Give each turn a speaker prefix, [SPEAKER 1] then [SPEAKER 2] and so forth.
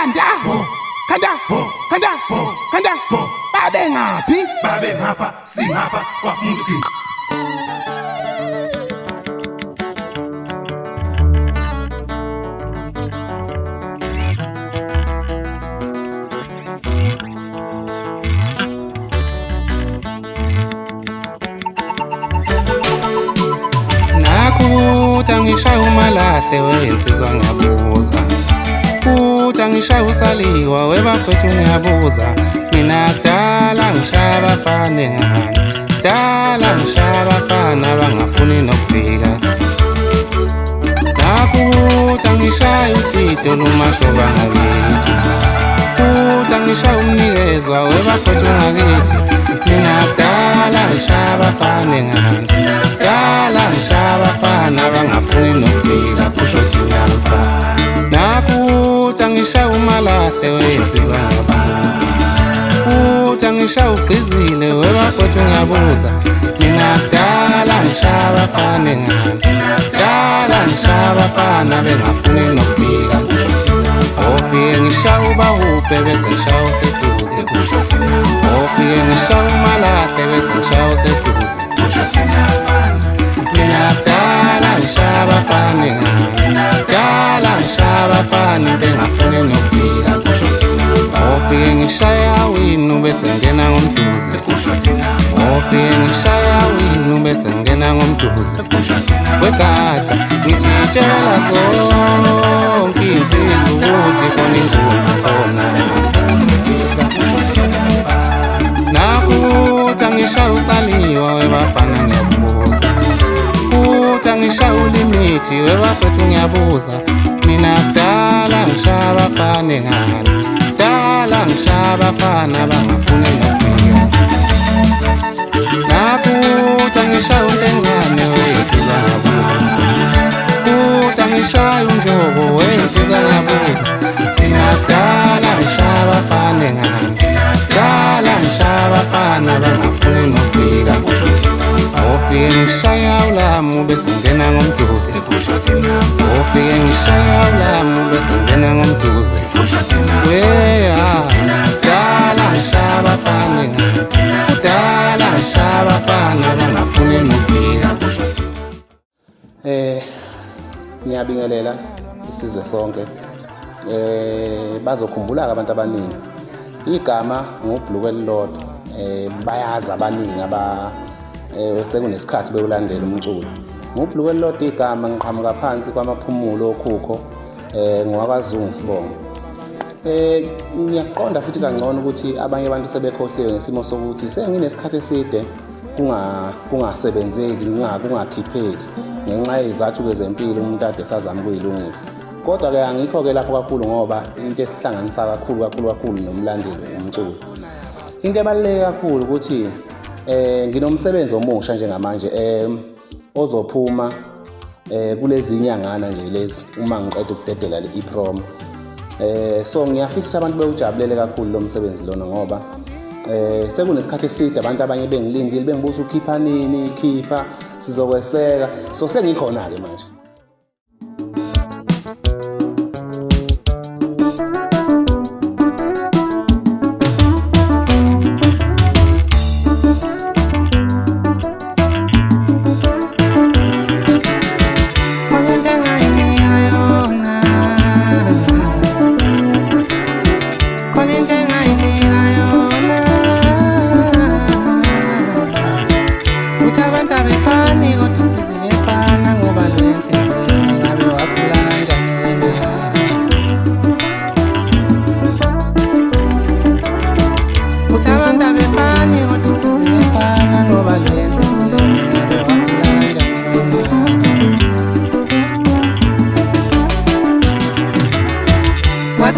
[SPEAKER 1] Khanda babe ngapha singapha kwafuna ukuthi
[SPEAKER 2] Uthi ngishaya umalahle wensizwa ngiyabuza Uthi ngishaya usaliwa webafethu ngiyabuza Mina kudala ngishaya abafana engane Dala ngishaya abafana bangafuni nokufika Uthi ngishaya utito nomashoba ngakithi Uthi ngishaya umnikezwa webafethu ngakithi Mina kudala ngishaya abafana engane Dala ngishaya abafana bangafuni nokufika kusho thina mfana Nakuthi ngishaya umalahle wensizwa ngiyabuza Uthi ngishaya ugqizile webafethu ngiyabuza Mina kudala ngishaya abafana engane Dala ngishaya abafana bengafuni nokufika kusho thina mfana Ofike ngishaya ubahuphe bese ngishaya useduze kusho thina mfana Ofike ngishaya umalahle bese ngishaya useduze kusho thina mfana Mina kudala ngishaya abafana engane Dala ngishaya abafana bengafuni nokufika kusho thina mfana Ofike ngishaya winu bese ngena ngomduze kusho thina mfana Ofike ngishaya winu bese ngena ngomduze kusho thina Wegadla ngitshela zonke insizwa ukuthi khona inkunzi khona bengafuni nokufika kusho thina mfana Nakuthi ngishaya usaliwa webafana ngiyabuza Uthi ngishaya ulimithi webafethu ngiyabuza Mina kudala ngishaya abafana engane Dala ngishaya abafana bangafuni nokufika Nakuthi ngishaya into encane wensizwa ngiyabuza Uthi ngishaya unjobo wensizwa ngiyabuza Mina kudala ngishaya abafana engane Dala ngishaya abafana bangafuni nokufika kusho thina Ofike ngishaya ulamu bese ngena ngomduze kusho thina mfana Ofike ngishaya ulamu bese ngena ngomduze kusho thina weya Dala ngishaya abafana engane Dala ngishaya abafana bangafuni nokufika kusho thina
[SPEAKER 3] Ngiyabingelela isizwe sonke bazokhumbula abantu abaningi igama ngobhuluku elilodwa bayazi abaningi sekunesikhathi bewulandela umculo ngobhuluku elilodwa igama ngiqhamuka phansi kwamaphumulo okhukho ngowakwaZungu Sibongo ngiyaqonda futhi kangcono ukuthi abanye abantu sebekhohliwe ngesimo sokuthi senginesikhathi eside kungasebenzeki kungakhipheki ngenxa yezathu kwezempilo umuntu ade sazama ukuyilungisa kodwa ke angikho ke lapho kakhulu ngoba into esihlanganisa kakhulu nomlandeli umculo into ebaluleke kakhulu ukuthi nginomsebenzi omusha njengamanje ozophuma kulezi inyangana nje lezi uma ngiqeda ukudedela iProm so ngiyafisa ukuthi abantu bewujabulele kakhulu lo msebenzi lona ngoba sekunesikhathi eside abantu abanye bengilindile bengibuza ukhipha nini khipha sizokweseka so sengikhona ke manje
[SPEAKER 2] What's